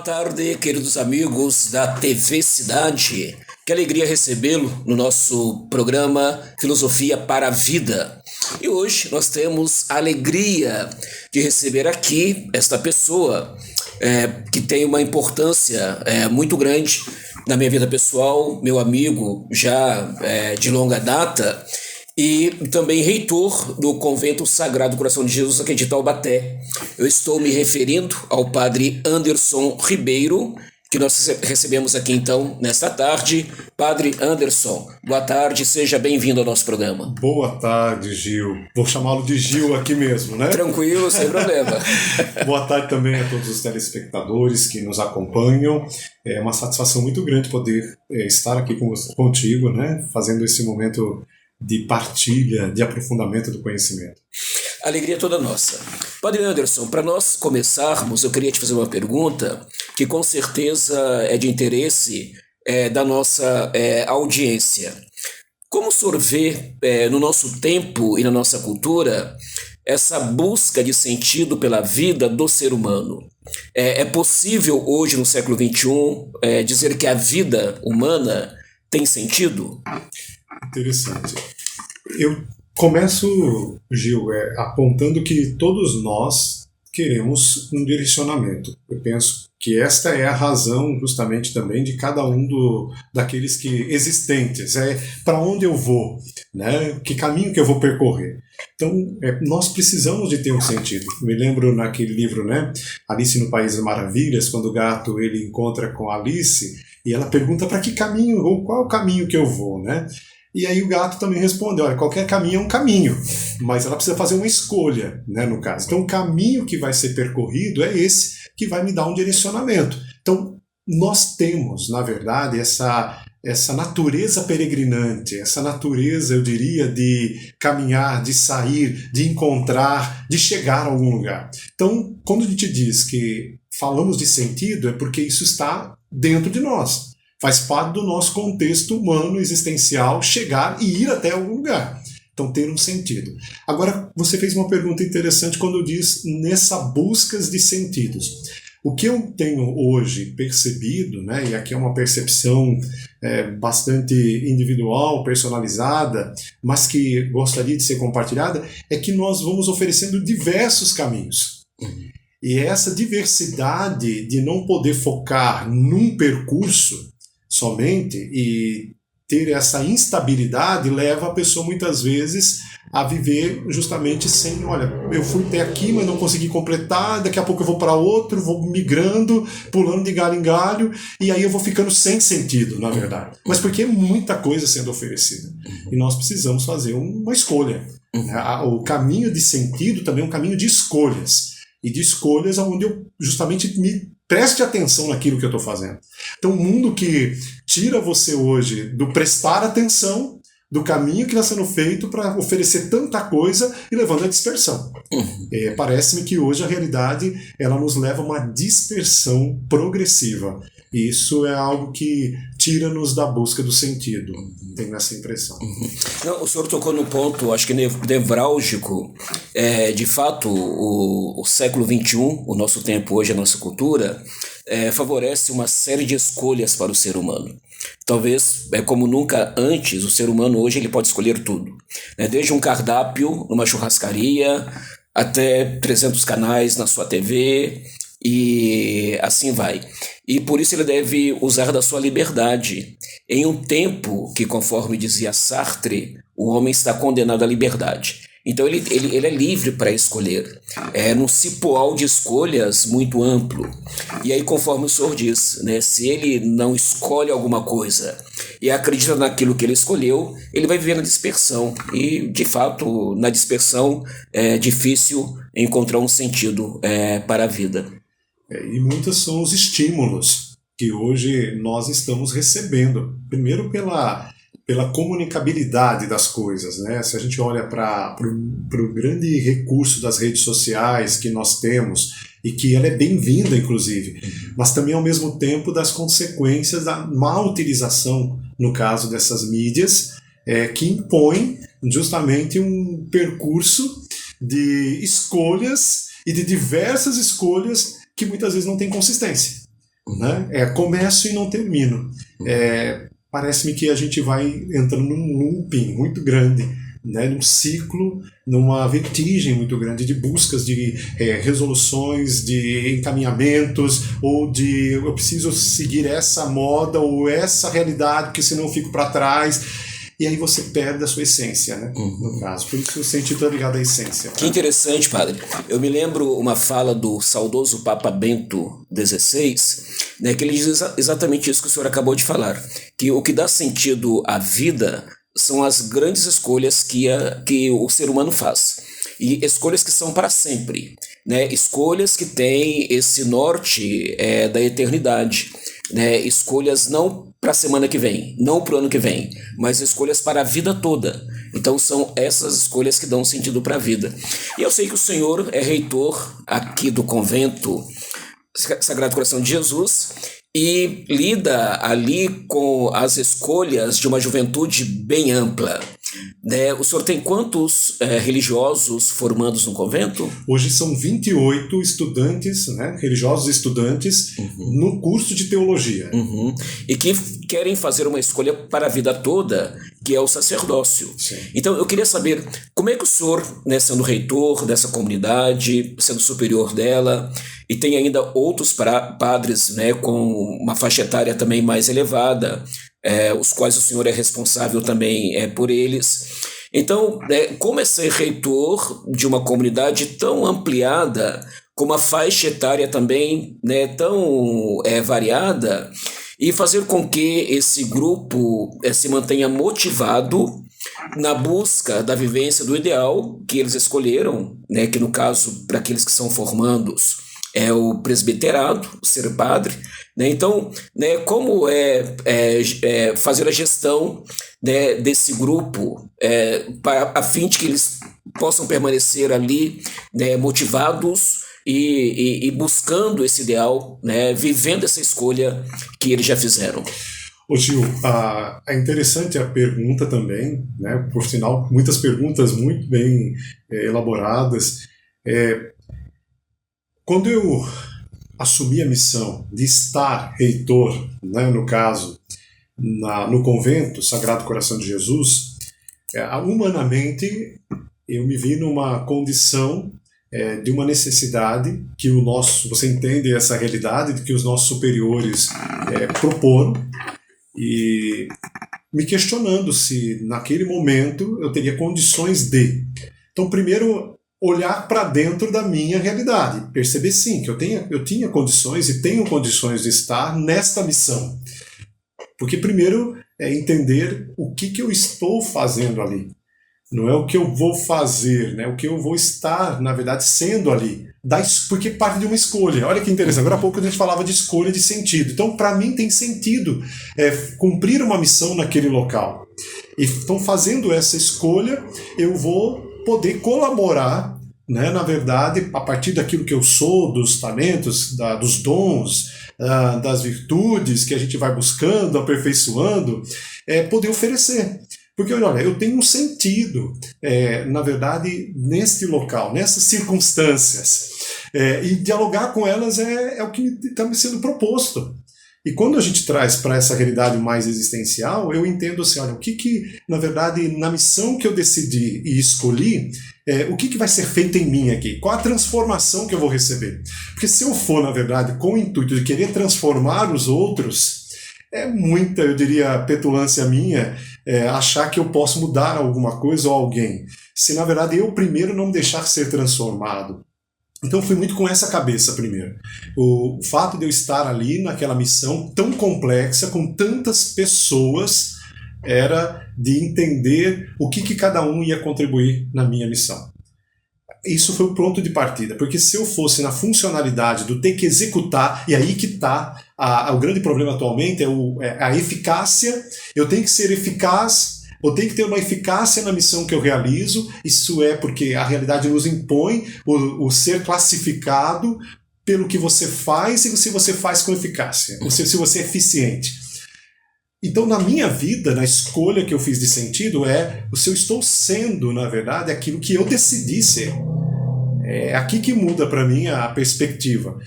tarde, queridos amigos da TV Cidade. Que alegria recebê-lo no nosso programa Filosofia para a Vida. E hoje nós temos a alegria de receber aqui esta pessoa que tem uma importância muito grande na minha vida pessoal, meu amigo já de longa data, e também reitor do Convento Sagrado Coração de Jesus aqui de Taubaté. Eu estou me referindo ao padre Anderson Ribeiro, que nós recebemos aqui então nesta tarde. Padre Anderson, boa tarde, seja bem-vindo ao nosso programa. Boa tarde, Gil. Vou chamá-lo de Gil aqui mesmo, né? Tranquilo, sem problema. Boa tarde também a todos os telespectadores que nos acompanham. É uma satisfação muito grande poder estar aqui contigo, né? Fazendo esse momento de partilha, de aprofundamento do conhecimento. A alegria é toda nossa. Padre Anderson, para nós começarmos, eu queria te fazer uma pergunta que com certeza é de interesse da nossa audiência. Como o senhor vê no nosso tempo e na nossa cultura essa busca de sentido pela vida do ser humano? É possível hoje, no século XXI, dizer que a vida humana tem sentido? Interessante. Eu começo, Gil, apontando que todos nós queremos um direcionamento. Eu penso que esta é a razão justamente também de cada um daqueles que existentes. Para onde eu vou, né? Que caminho que eu vou percorrer. Então, nós precisamos de ter um sentido. Me lembro naquele livro, né? Alice no País das Maravilhas, quando o gato ele encontra com a Alice e ela pergunta para que caminho, ou qual é o caminho que eu vou, né? E aí o gato também responde, olha, qualquer caminho é um caminho, mas ela precisa fazer uma escolha, né, no caso. Então o caminho que vai ser percorrido é esse que vai me dar um direcionamento. Então nós temos, na verdade, essa natureza peregrinante, essa natureza, eu diria, de caminhar, de sair, de encontrar, de chegar a algum lugar. Então, quando a gente diz que falamos de sentido, é porque isso está dentro de nós. Faz parte do nosso contexto humano, existencial, chegar e ir até algum lugar. Então, ter um sentido. Agora, você fez uma pergunta interessante quando diz nessa busca de sentidos. O que eu tenho hoje percebido, né, e aqui é uma percepção bastante individual, personalizada, mas que gostaria de ser compartilhada, é que nós vamos oferecendo diversos caminhos. E essa diversidade de não poder focar num percurso somente e ter essa instabilidade leva a pessoa muitas vezes a viver justamente sem, olha, eu fui até aqui, mas não consegui completar, daqui a pouco eu vou para outro, vou migrando, pulando de galho em galho, e aí eu vou ficando sem sentido, na verdade. Mas porque é muita coisa sendo oferecida. E nós precisamos fazer uma escolha. O caminho de sentido também é um caminho de escolhas. E de escolhas onde eu justamente me preste atenção naquilo que eu estou fazendo. Então, um mundo que tira você hoje do prestar atenção do caminho que está sendo feito para oferecer tanta coisa e levando à dispersão. Parece-me que hoje a realidade ela nos leva a uma dispersão progressiva. E isso é algo que tira-nos da busca do sentido. Tenho essa impressão. Não, o senhor tocou no ponto, acho que nevrálgico. De fato, o século XXI, o nosso tempo hoje, a nossa cultura, favorece uma série de escolhas para o ser humano. Talvez, como nunca antes, o ser humano hoje ele pode escolher tudo. Desde um cardápio numa churrascaria, até 300 canais na sua TV, e assim vai. E por isso ele deve usar da sua liberdade. Em um tempo que, conforme dizia Sartre, o homem está condenado à liberdade. Então ele é livre para escolher. É num cipoal de escolhas muito amplo. E aí, conforme o senhor diz, né, se ele não escolhe alguma coisa e acredita naquilo que ele escolheu, ele vai viver na dispersão. E, de fato, na dispersão é difícil encontrar um sentido para a vida. E muitos são os estímulos que hoje nós estamos recebendo. Primeiro pela comunicabilidade das coisas, né? Se a gente olha para o grande recurso das redes sociais que nós temos, e que ela é bem-vinda, inclusive, mas também, ao mesmo tempo, das consequências da má utilização, no caso dessas mídias, que impõem justamente um percurso de escolhas e de diversas escolhas que muitas vezes não tem consistência. né? Começo e não termino. Parece-me que a gente vai entrando num looping muito grande, né? Num ciclo, numa vertigem muito grande de buscas de resoluções, de encaminhamentos, ou de eu preciso seguir essa moda ou essa realidade, porque senão eu fico para trás. E aí você perde a sua essência, né? No caso. Por isso o sentido é ligado à essência. Que interessante, padre. Eu me lembro uma fala do saudoso Papa Bento XVI, né, que ele diz exatamente isso que o senhor acabou de falar, que o que dá sentido à vida são as grandes escolhas que o ser humano faz. E escolhas que são para sempre, né? Escolhas que têm esse norte da eternidade, né? Escolhas não para a semana que vem, não para o ano que vem, mas escolhas para a vida toda. Então são essas escolhas que dão sentido para a vida. E eu sei que o senhor é reitor aqui do convento Sagrado Coração de Jesus e lida ali com as escolhas de uma juventude bem ampla, né? O senhor tem quantos religiosos formandos no convento? Hoje são 28 estudantes, né, religiosos estudantes, no curso de teologia. E que querem fazer uma escolha para a vida toda, que é o sacerdócio. Sim. Então eu queria saber como é que o senhor, né, sendo reitor dessa comunidade, sendo superior dela, e tem ainda outros padres, né, com uma faixa etária também mais elevada, os quais o senhor é responsável também por eles. Então, como é ser reitor de uma comunidade tão ampliada, com uma faixa etária também, né, tão variada, e fazer com que esse grupo se mantenha motivado na busca da vivência do ideal que eles escolheram, né, que no caso, para aqueles que são formandos, é o presbiterado, ser padre, né? Então, né, como fazer a gestão, né, desse grupo a fim de que eles possam permanecer ali, né, motivados e buscando esse ideal, né, vivendo essa escolha que eles já fizeram. Ô Gil, é interessante a pergunta também, né? Por sinal, muitas perguntas muito bem elaboradas. Quando eu assumi a missão de estar reitor, né, no caso, no convento Sagrado Coração de Jesus, humanamente eu me vi numa condição de uma necessidade que você entende essa realidade, de que os nossos superiores proporam, e me questionando se naquele momento eu teria condições de. Então, primeiro, olhar para dentro da minha realidade, perceber sim que eu tinha condições e tenho condições de estar nesta missão. Porque primeiro é entender o que eu estou fazendo ali. Não é o que eu vou fazer, né? O que eu vou estar, na verdade, sendo ali. Porque parte de uma escolha. Olha que interessante. Agora há pouco a gente falava de escolha de sentido. Então, para mim, tem sentido cumprir uma missão naquele local. Então, fazendo essa escolha, eu vou poder colaborar, né, na verdade, a partir daquilo que eu sou, dos talentos, dos dons, das virtudes que a gente vai buscando, aperfeiçoando, poder oferecer. Porque, olha, eu tenho um sentido, na verdade, neste local, nessas circunstâncias. E dialogar com elas é o que está me sendo proposto. E quando a gente traz para essa realidade mais existencial, eu entendo assim, olha, o que na verdade, na missão que eu decidi e escolhi, o que vai ser feito em mim aqui? Qual a transformação que eu vou receber? Porque se eu for, na verdade, com o intuito de querer transformar os outros, é muita, eu diria, petulância minha achar que eu posso mudar alguma coisa ou alguém. Se, na verdade, eu primeiro não me deixar ser transformado. Então eu fui muito com essa cabeça primeiro. O fato de eu estar ali naquela missão tão complexa, com tantas pessoas, era de entender o que cada um ia contribuir na minha missão. Isso foi o ponto de partida, porque se eu fosse na funcionalidade do ter que executar, e aí que está o grande problema atualmente, a eficácia, eu tenho que ser eficaz, eu tenho que ter uma eficácia na missão que eu realizo, isso é porque a realidade nos impõe o ser classificado pelo que você faz e se você faz com eficácia, se você é eficiente. Então, na minha vida, na escolha que eu fiz de sentido, se eu estou sendo, na verdade, aquilo que eu decidi ser. É aqui que muda para mim a perspectiva.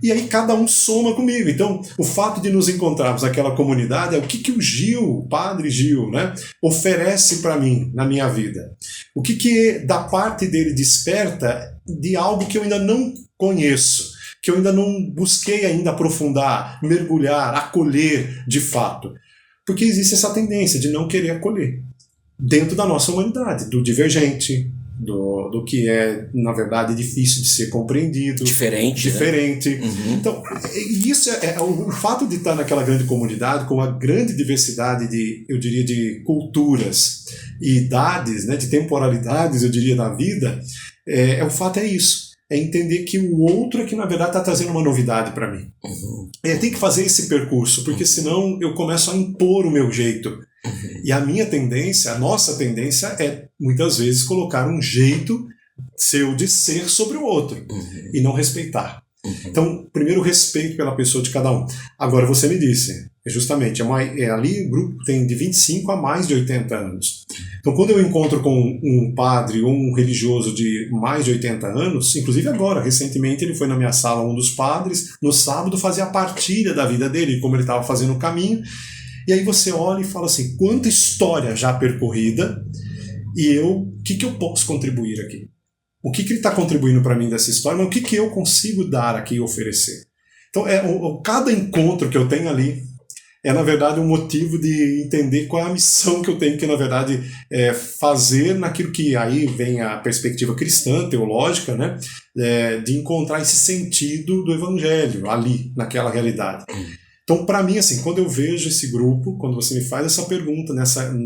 E aí cada um soma comigo. Então, o fato de nos encontrarmos naquela comunidade é o que o Gil, o padre Gil, né, oferece para mim na minha vida. O que da parte dele desperta de algo que eu ainda não conheço, que eu ainda não busquei ainda aprofundar, mergulhar, acolher de fato. Porque existe essa tendência de não querer acolher dentro da nossa humanidade, do divergente, do que é, na verdade, difícil de ser compreendido. Diferente. Né? Então, isso é o fato de estar naquela grande comunidade, com a grande diversidade de, eu diria, de culturas e idades, né, de temporalidades, eu diria, da vida, o fato é isso. É entender que o outro é que, na verdade, está trazendo uma novidade para mim. Tem que fazer esse percurso, porque senão eu começo a impor o meu jeito. E a minha tendência, a nossa tendência é, muitas vezes, colocar um jeito seu de ser sobre o outro e não respeitar. Então, primeiro, respeito pela pessoa de cada um. Agora, você me disse, justamente, ali o grupo tem de 25 a mais de 80 anos. Então, quando eu encontro com um padre ou um religioso de mais de 80 anos, inclusive agora, recentemente, ele foi na minha sala, um dos padres, no sábado, fazer a partilha da vida dele, como ele estava fazendo o caminho. E aí você olha e fala assim, quanta história já percorrida, e o que eu posso contribuir aqui? O que ele está contribuindo para mim dessa história, mas o que eu consigo dar aqui e oferecer? Então, cada encontro que eu tenho ali é, na verdade, um motivo de entender qual é a missão que eu tenho que, na verdade, fazer naquilo que aí vem a perspectiva cristã, teológica, né, de encontrar esse sentido do evangelho ali, naquela realidade. Então, para mim, assim, quando eu vejo esse grupo, quando você me faz essa pergunta,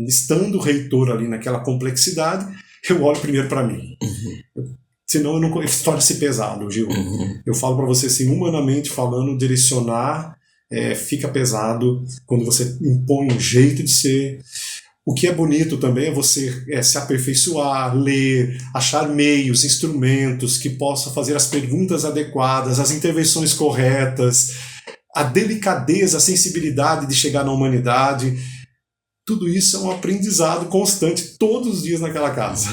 estando o reitor ali naquela complexidade, eu olho primeiro para mim. Senão torna-se pesado, Gil. Eu falo para você assim, humanamente falando, direcionar fica pesado quando você impõe um jeito de ser. O que é bonito também é você se aperfeiçoar, ler, achar meios, instrumentos que possam fazer as perguntas adequadas, as intervenções corretas, a delicadeza, a sensibilidade de chegar na humanidade. Tudo isso é um aprendizado constante, todos os dias naquela casa.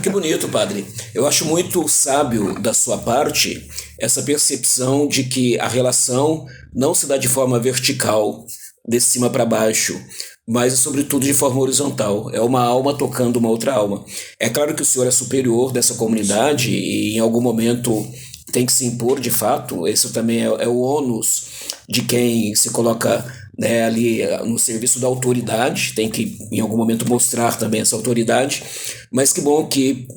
Que bonito, padre. Eu acho muito sábio da sua parte essa percepção de que a relação não se dá de forma vertical, de cima para baixo, mas, sobretudo, de forma horizontal. É uma alma tocando uma outra alma. É claro que o senhor é superior dessa comunidade e, em algum momento, tem que se impor, de fato. Esse também é o ônus de quem se coloca, né, ali no serviço da autoridade, tem que em algum momento mostrar também essa autoridade, mas que bom que,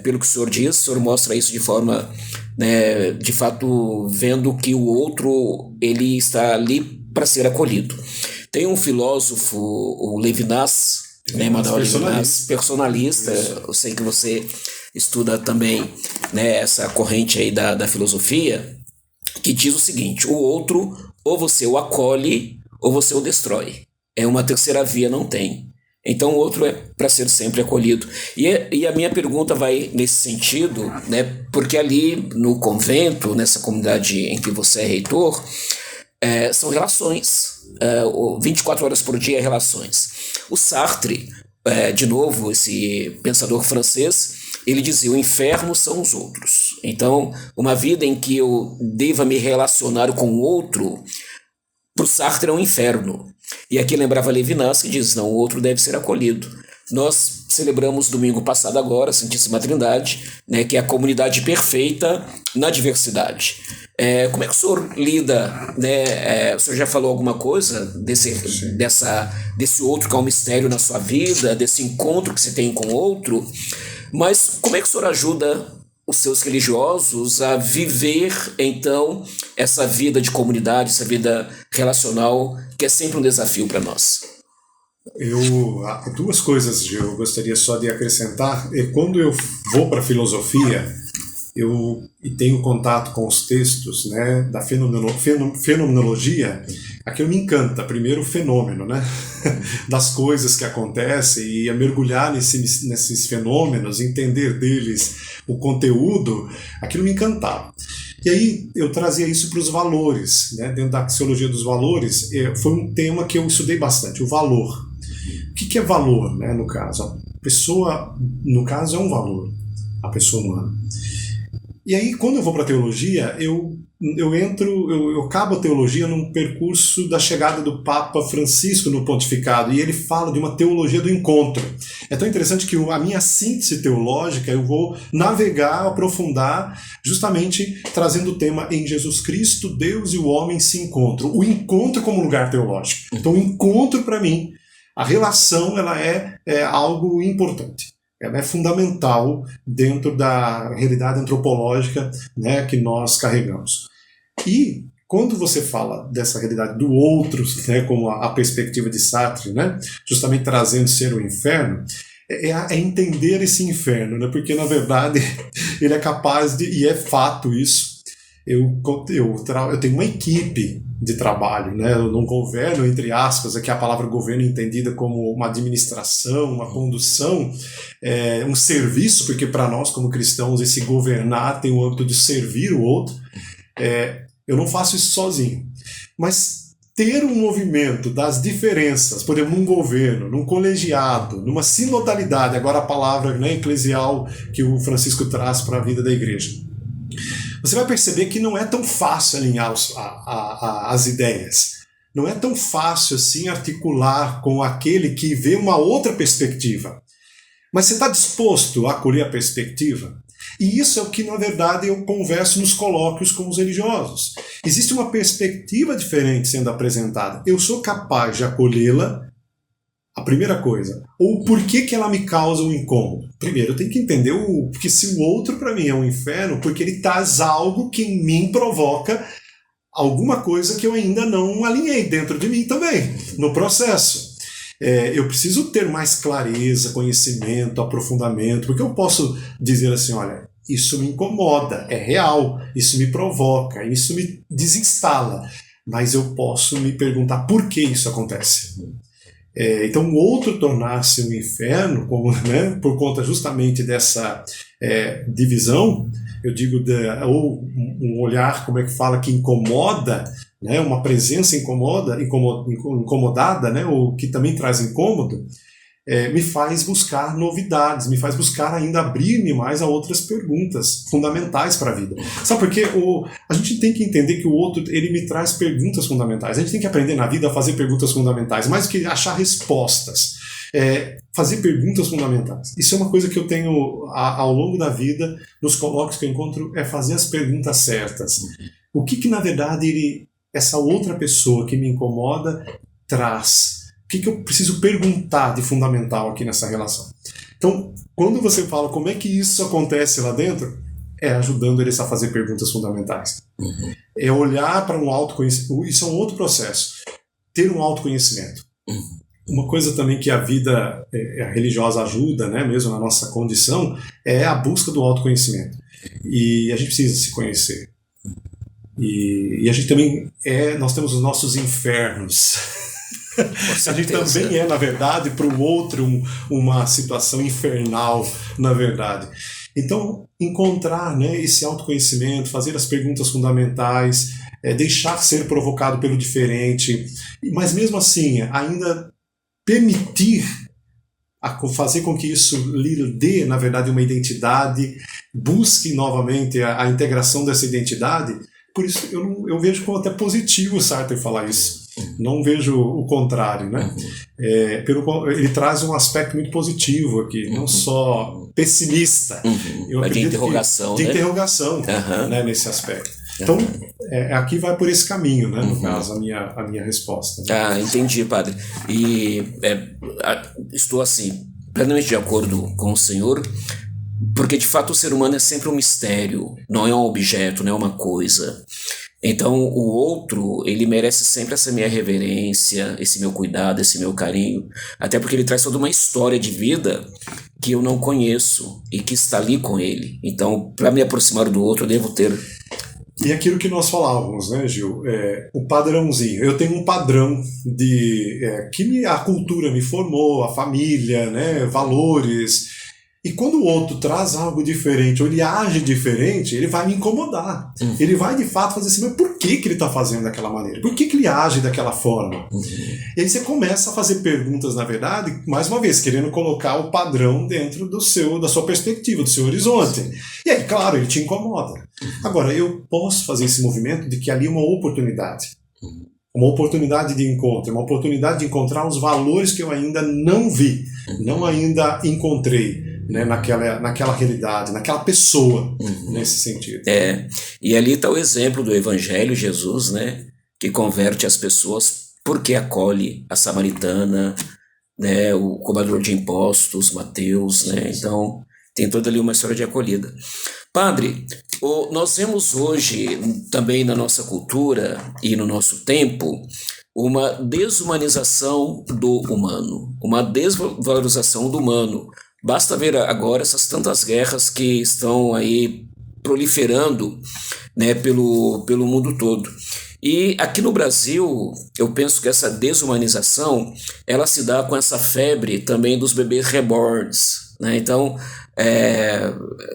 pelo que o senhor diz, o senhor mostra isso de forma, né, de fato, vendo que o outro ele está ali para ser acolhido. Tem um filósofo, o Levinas, né, Manuel Levinas, personalista, eu sei que você estuda também, né, essa corrente aí da filosofia, que diz o seguinte: o outro, ou você o acolhe, ou você o destrói. Uma terceira via não tem. Então o outro é para ser sempre acolhido. E a minha pergunta vai nesse sentido, né, porque ali no convento, nessa comunidade em que você é reitor, são relações. 24 horas por dia é relações. O Sartre, de novo, esse pensador francês, ele dizia: o inferno são os outros. Então, uma vida em que eu deva me relacionar com o outro, para o Sartre é um inferno. E aqui lembrava Levinas, que diz: não, o outro deve ser acolhido. Nós celebramos domingo passado agora a Santíssima Trindade, né, que é a comunidade perfeita na diversidade. Como é que o senhor lida, né? O senhor já falou alguma coisa desse outro que é um mistério na sua vida, desse encontro que se tem com o outro, mas como é que o senhor ajuda os seus religiosos a viver, então, essa vida de comunidade, essa vida relacional, que é sempre um desafio para nós? Duas coisas eu gostaria só de acrescentar. Quando eu vou para a filosofia, e tenho contato com os textos, né, da fenomenologia, aquilo me encanta. Primeiro, o fenômeno, né, das coisas que acontecem, e a mergulhar nesses fenômenos, entender deles o conteúdo, aquilo me encantava. E aí eu trazia isso para os valores, né, dentro da axiologia dos valores. Foi um tema que eu estudei bastante, o valor. O que é valor, né, no caso? A pessoa, no caso, é um valor, a pessoa humana. E aí, quando eu vou para a teologia, eu eu cabo a teologia num percurso da chegada do Papa Francisco no pontificado, e ele fala de uma teologia do encontro. É tão interessante que a minha síntese teológica eu vou navegar, aprofundar, justamente trazendo o tema em Jesus Cristo, Deus e o homem se encontram. O encontro como lugar teológico. Então o encontro, para mim, a relação, ela é algo importante. Ela é fundamental dentro da realidade antropológica, né, que nós carregamos. E quando você fala dessa realidade do outro, né, como a perspectiva de Sartre, né, justamente trazendo ser o inferno, é entender esse inferno, né, porque na verdade ele é capaz de, e é fato isso, eu tenho uma equipe de trabalho, né? Eu não governo, entre aspas, aqui a palavra governo é entendida como uma administração, uma condução, um serviço, porque para nós como cristãos esse governar tem o âmbito de servir o outro. Eu não faço isso sozinho, mas ter um movimento das diferenças, por exemplo, num governo, num colegiado, numa sinodalidade, agora a palavra, né, eclesial que o Francisco traz para a vida da igreja, você vai perceber que não é tão fácil alinhar as ideias. Não é tão fácil assim articular com aquele que vê uma outra perspectiva. Mas você está disposto a acolher a perspectiva? E isso é o que, na verdade, eu converso nos colóquios com os religiosos. Existe uma perspectiva diferente sendo apresentada. Eu sou capaz de acolhê-la, a primeira coisa. Ou por que ela me causa um incômodo? Primeiro, eu tenho que entender porque se o outro para mim é um inferno, porque ele traz algo que em mim provoca alguma coisa que eu ainda não alinhei dentro de mim também, no processo. Eu preciso ter mais clareza, conhecimento, aprofundamento, porque eu posso dizer assim, olha, isso me incomoda, é real, isso me provoca, isso me desinstala, mas eu posso me perguntar por que isso acontece. Então o outro tornar-se um inferno, né, por conta justamente dessa divisão, eu digo, ou um olhar, como é que fala, que incomoda, né, uma presença incomodada, né, ou que também traz incômodo, me faz buscar novidades, me faz buscar ainda abrir-me mais a outras perguntas fundamentais para a vida. Sabe por quê? A gente tem que entender que o outro, ele me traz perguntas fundamentais. A gente tem que aprender na vida a fazer perguntas fundamentais, mais do que achar respostas. Fazer perguntas fundamentais. Isso é uma coisa que eu tenho ao longo da vida, nos colóquios que eu encontro, é fazer as perguntas certas. O que na verdade essa outra pessoa que me incomoda traz? O que eu preciso perguntar de fundamental aqui nessa relação? Então, quando você fala como é que isso acontece lá dentro, ajudando eles a fazer perguntas fundamentais. Uhum. É olhar para um autoconhecimento. Isso é um outro processo. Ter um autoconhecimento. Uhum. Uma coisa também que a vida religiosa ajuda, né, mesmo na nossa condição, é a busca do autoconhecimento. E a gente precisa se conhecer. E a gente também nós temos os nossos infernos. A gente também na verdade, para o outro uma situação infernal, na verdade. Então, encontrar, né, esse autoconhecimento, fazer as perguntas fundamentais, deixar ser provocado pelo diferente, mas mesmo assim, ainda permitir fazer com que isso lhe dê, na verdade, uma identidade, busque novamente a integração dessa identidade. Por isso eu vejo como até positivo o Sartre falar isso. Não vejo o contrário, né? Ele traz um aspecto muito positivo aqui, não só pessimista. De interrogação, de interrogação, né, nesse aspecto. Então, aqui vai por esse caminho, né, no caso, a minha resposta. Né? Entendi, padre. E estou, assim, plenamente de acordo com o senhor, porque, de fato, o ser humano é sempre um mistério, não é um objeto, não é uma coisa. Então, o outro, ele merece sempre essa minha reverência, esse meu cuidado, esse meu carinho, até porque ele traz toda uma história de vida que eu não conheço e que está ali com ele. Então, para me aproximar do outro, eu devo ter... E aquilo que nós falávamos, né, Gil? O padrãozinho. Eu tenho um padrão que a cultura me formou, a família, né, valores. E quando o outro traz algo diferente, ou ele age diferente, ele vai me incomodar. Ele vai, de fato, fazer assim, mas por que ele está fazendo daquela maneira? Por que ele age daquela forma? E aí você começa a fazer perguntas, na verdade, mais uma vez, querendo colocar o padrão dentro da sua perspectiva, do seu horizonte. E aí, claro, ele te incomoda. Agora, eu posso fazer esse movimento de que ali é uma oportunidade. Uma oportunidade de encontro, uma oportunidade de encontrar os valores que eu ainda não vi, não ainda encontrei, né, naquela realidade, naquela pessoa, nesse sentido. E ali está o exemplo do Evangelho, Jesus, né, que converte as pessoas porque acolhe a samaritana, né, o cobrador de impostos, Mateus, né, então tem toda ali uma história de acolhida. Padre, nós vemos hoje também na nossa cultura e no nosso tempo uma desumanização do humano, uma desvalorização do humano. Basta ver agora essas tantas guerras que estão aí proliferando, né, pelo mundo todo. E aqui no Brasil, eu penso que essa desumanização, ela se dá com essa febre também dos bebês reborns, né? Então,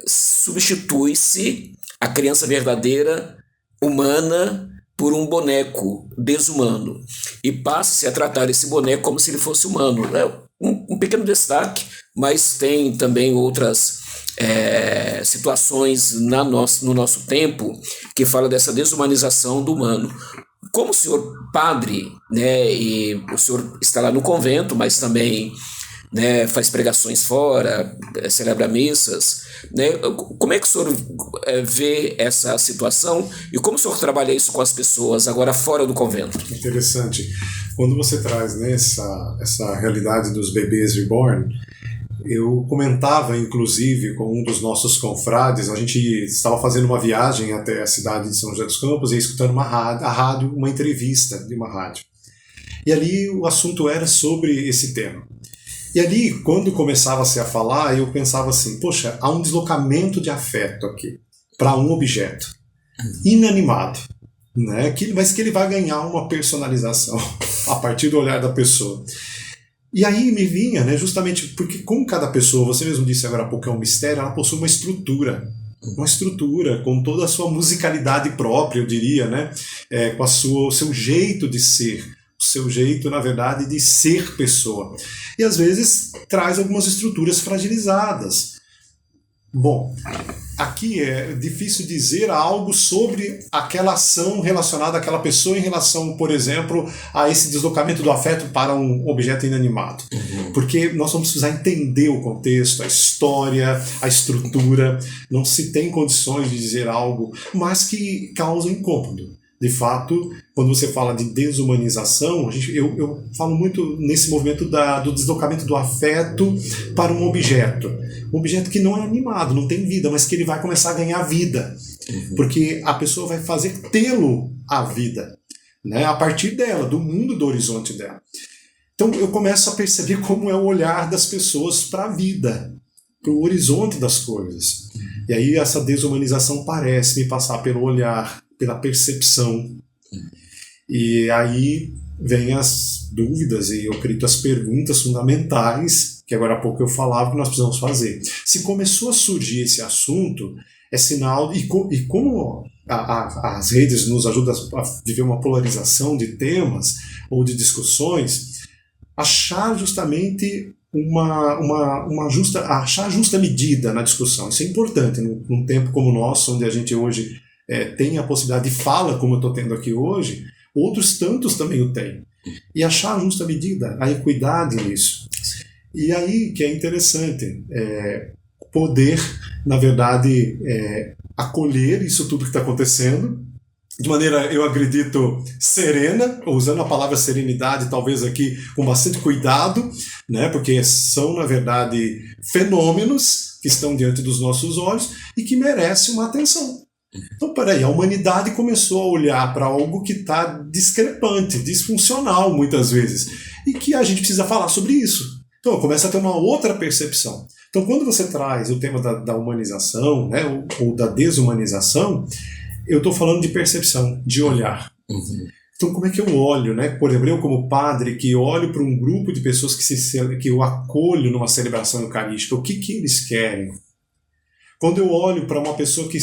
substitui-se a criança verdadeira, humana, por um boneco desumano. E passa-se a tratar esse boneco como se ele fosse humano. É um pequeno destaque, mas tem também outras situações no nosso tempo que fala dessa desumanização do humano. Como o senhor padre, né, e o senhor está lá no convento, mas também, né, faz pregações fora, celebra missas, né, como é que o senhor vê essa situação e como o senhor trabalha isso com as pessoas agora fora do convento? Interessante. Quando você traz, né, essa realidade dos bebês reborn, eu comentava, inclusive, com um dos nossos confrades, a gente estava fazendo uma viagem até a cidade de São José dos Campos e escutando uma entrevista de uma rádio. E ali o assunto era sobre esse tema. E ali, quando começava-se a falar, eu pensava assim, poxa, há um deslocamento de afeto aqui para um objeto inanimado, né? Mas que ele vai ganhar uma personalização a partir do olhar da pessoa. E aí me vinha, né, justamente porque com cada pessoa, você mesmo disse agora há pouco, é um mistério, ela possui uma estrutura com toda a sua musicalidade própria, eu diria, né, com o seu jeito de ser, o seu jeito, na verdade, de ser pessoa. E às vezes traz algumas estruturas fragilizadas. Bom, aqui é difícil dizer algo sobre aquela ação relacionada àquela pessoa em relação, por exemplo, a esse deslocamento do afeto para um objeto inanimado. Porque nós vamos precisar entender o contexto, a história, a estrutura. Não se tem condições de dizer algo, mas que causa incômodo. De fato, quando você fala de desumanização, eu falo muito nesse movimento do deslocamento do afeto para um objeto. Um objeto que não é animado, não tem vida, mas que ele vai começar a ganhar vida. Porque a pessoa vai fazer tê-lo a vida, né? A partir dela, do mundo, do horizonte dela. Então eu começo a perceber como é o olhar das pessoas para a vida, para o horizonte das coisas. E aí essa desumanização parece me passar pelo olhar, pela percepção. E aí vem as dúvidas e eu acredito as perguntas fundamentais que agora há pouco eu falava que nós precisamos fazer. Se começou a surgir esse assunto, é sinal, e como as redes nos ajudam a viver uma polarização de temas ou de discussões, achar justamente achar a justa medida na discussão. Isso é importante num tempo como o nosso, onde a gente hoje tem a possibilidade de fala, como eu estou tendo aqui hoje, outros tantos também o têm. E achar a justa medida, a equidade nisso. E aí que é interessante poder, na verdade, acolher isso tudo que está acontecendo, de maneira, eu acredito, serena, usando a palavra serenidade, talvez aqui com bastante cuidado, né, porque são, na verdade, fenômenos que estão diante dos nossos olhos e que merecem uma atenção. Então, peraí, a humanidade começou a olhar para algo que está discrepante, disfuncional muitas vezes, e que a gente precisa falar sobre isso. Então, começa a ter uma outra percepção. Então, quando você traz o tema da humanização, né, ou da desumanização, eu estou falando de percepção, de olhar. Então, como é que eu olho, né? Por exemplo, eu como padre, que olho para um grupo de pessoas que eu acolho numa celebração eucarística, o que eles querem? Quando eu olho para uma pessoa que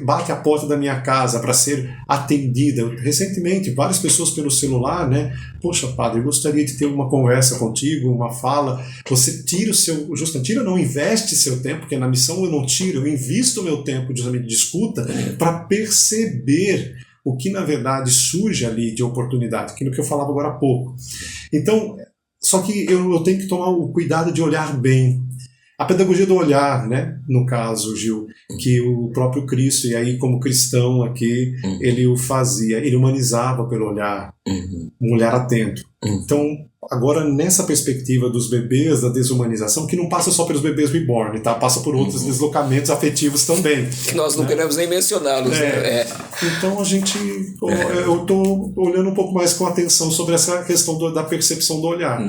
bate a porta da minha casa para ser atendida, recentemente, várias pessoas pelo celular, né? Poxa, padre, eu gostaria de ter uma conversa contigo, uma fala. Você investe seu tempo, porque na missão eu não tiro, eu invisto o meu tempo justamente de escuta para perceber o que na verdade surge ali de oportunidade, aquilo que eu falava agora há pouco. Então, só que eu tenho que tomar o cuidado de olhar bem. A pedagogia do olhar, né? No caso, Gil, que o próprio Cristo, e aí como cristão aqui, ele o fazia, ele humanizava pelo olhar, um olhar atento. Então, agora nessa perspectiva dos bebês, da desumanização, que não passa só pelos bebês reborn, tá? Passa por outros deslocamentos afetivos também. Que nós não queremos nem mencioná-los, né? Então eu estou olhando um pouco mais com atenção sobre essa questão da percepção do olhar.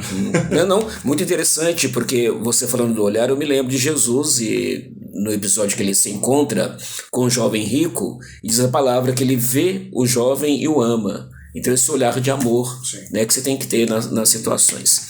Não, muito interessante, porque você falando do olhar, eu me lembro de Jesus e no episódio que ele se encontra com o jovem rico, diz a palavra que ele vê o jovem e o ama. Então esse olhar de amor, né, que você tem que ter nas situações.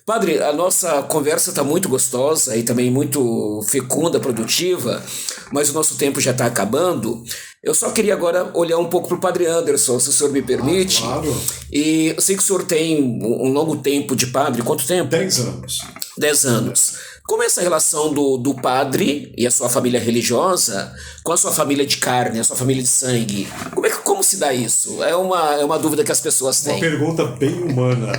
Padre, a nossa conversa está muito gostosa e também muito fecunda, produtiva, mas o nosso tempo já está acabando. Eu só queria agora olhar um pouco para o Padre Anderson, se o senhor me permite. Claro. E eu sei que o senhor tem um longo tempo de padre. Quanto tempo? 10 anos. 10 anos. Como é essa relação do padre e a sua família religiosa com a sua família de carne, a sua família de sangue? Como se dá isso? É uma dúvida que as pessoas têm. Uma pergunta bem humana.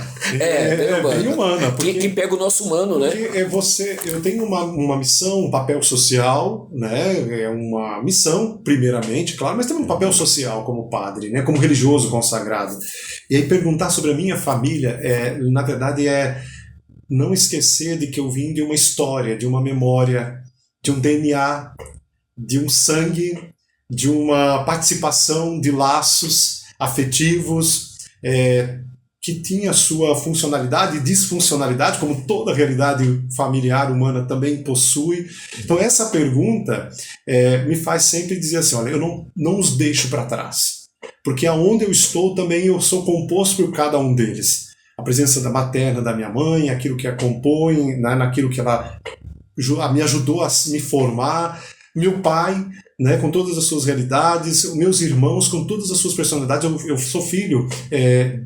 Bem humana. Porque que pega o nosso humano, né? Eu tenho uma missão, um papel social, né? É uma missão, primeiramente, claro, mas também um papel social como padre, né? Como religioso consagrado. E aí perguntar sobre a minha família, na verdade, não esquecer de que eu vim de uma história, de uma memória, de um DNA, de um sangue, de uma participação de laços afetivos, que tinha sua funcionalidade e disfuncionalidade, como toda realidade familiar humana também possui. Então essa pergunta me faz sempre dizer assim, olha, eu não os deixo para trás, porque aonde eu estou também eu sou composto por cada um deles. A presença da materna, da minha mãe, aquilo que a compõe, né, naquilo que ela me ajudou a me formar, meu pai, né, com todas as suas realidades, meus irmãos com todas as suas personalidades. Eu sou filho,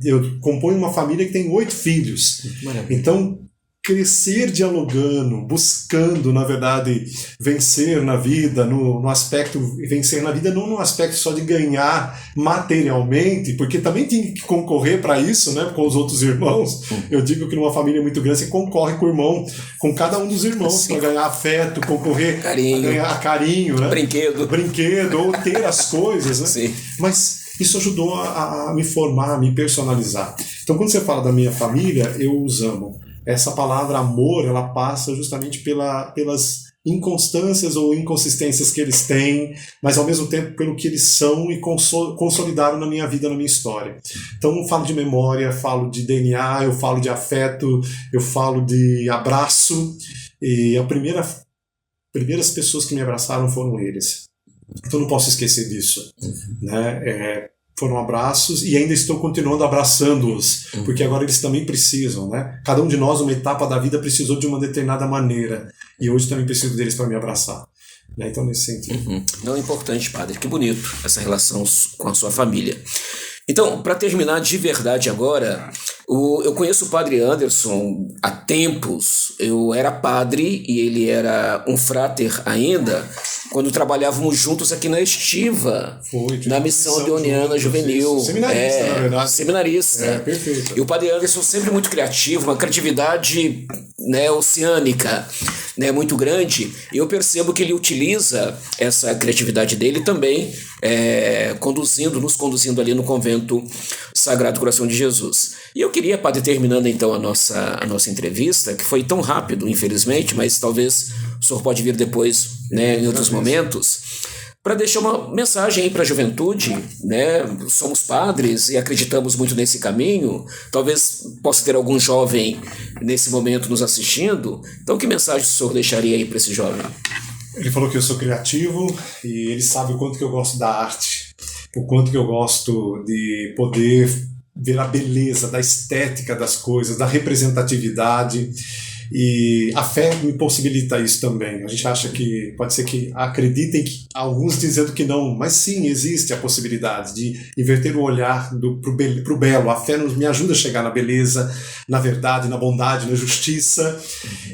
eu componho uma família que tem 8 filhos. Maravilha. Então, crescer dialogando, buscando, na verdade, vencer na vida, no aspecto, vencer na vida não no aspecto só de ganhar materialmente, porque também tem que concorrer para isso, né, com os outros irmãos. Eu digo que numa família muito grande você concorre com o irmão, com cada um dos irmãos, para ganhar afeto, concorrer, carinho, ganhar carinho, né? Brinquedo, ou ter as coisas, né? Sim. Mas isso ajudou a me formar, a me personalizar. Então, quando você fala da minha família, eu os amo. Essa palavra amor, ela passa justamente pelas inconstâncias ou inconsistências que eles têm, mas ao mesmo tempo pelo que eles são e consolidaram na minha vida, na minha história. Então eu falo de memória, falo de DNA, eu falo de afeto, eu falo de abraço, e as primeiras pessoas que me abraçaram foram eles. Então não posso esquecer disso, né? Foram abraços e ainda estou continuando abraçando-os, porque agora eles também precisam, né? Cada um de nós, uma etapa da vida, precisou de uma determinada maneira, e hoje também preciso deles para me abraçar. Né? Então, nesse sentido. Não é importante, padre, que bonito essa relação com a sua família. Então, para terminar de verdade agora, eu conheço o Padre Anderson há tempos. Eu era padre e ele era um fráter ainda, quando trabalhávamos juntos aqui na Estiva, na missão leoniana juvenil. Seminarista, na verdade. Seminarista. Perfeito. E o Padre Anderson sempre muito criativo, uma criatividade, né, oceânica, né, muito grande. E eu percebo que ele utiliza essa criatividade dele também, nos conduzindo ali no convento Sagrado Coração de Jesus. E eu queria, padre, terminando então a nossa entrevista, que foi tão rápido, infelizmente, mas talvez o senhor pode vir depois, né, em outros momentos, para deixar uma mensagem aí para a juventude, né? Somos padres e acreditamos muito nesse caminho, talvez possa ter algum jovem nesse momento nos assistindo, então que mensagem o senhor deixaria aí para esse jovem? Ele falou que eu sou criativo e ele sabe o quanto que eu gosto da arte. o quanto que eu gosto de poder ver a beleza da estética das coisas, da representatividade, e a fé me possibilita isso também. A gente acha que, pode ser que acreditem, que, alguns dizendo que não, mas sim, existe a possibilidade de inverter o olhar para o belo. A fé me ajuda a chegar na beleza, na verdade, na bondade, na justiça.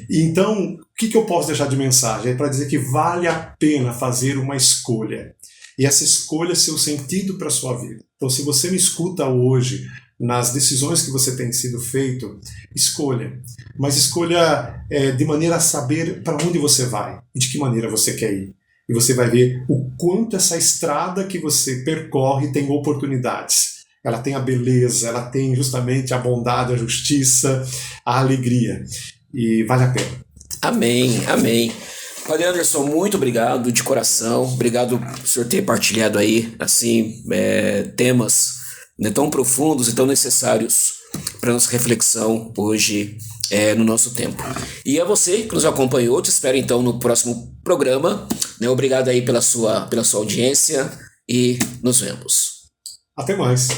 E então, o que eu posso deixar de mensagem? É para dizer que vale a pena fazer uma escolha. E essa escolha ser o sentido para a sua vida. Então, se você me escuta hoje, nas decisões que você tem sido feito, escolha. Mas escolha de maneira a saber para onde você vai e de que maneira você quer ir. E você vai ver o quanto essa estrada que você percorre tem oportunidades. Ela tem a beleza, ela tem justamente a bondade, a justiça, a alegria. E vale a pena. Amém, amém. Padre Anderson, muito obrigado de coração. Obrigado por senhor ter partilhado aí, assim, temas, né, tão profundos e tão necessários para nossa reflexão hoje no nosso tempo. E a você que nos acompanhou, te espero então no próximo programa. Né, obrigado aí pela sua audiência e nos vemos. Até mais.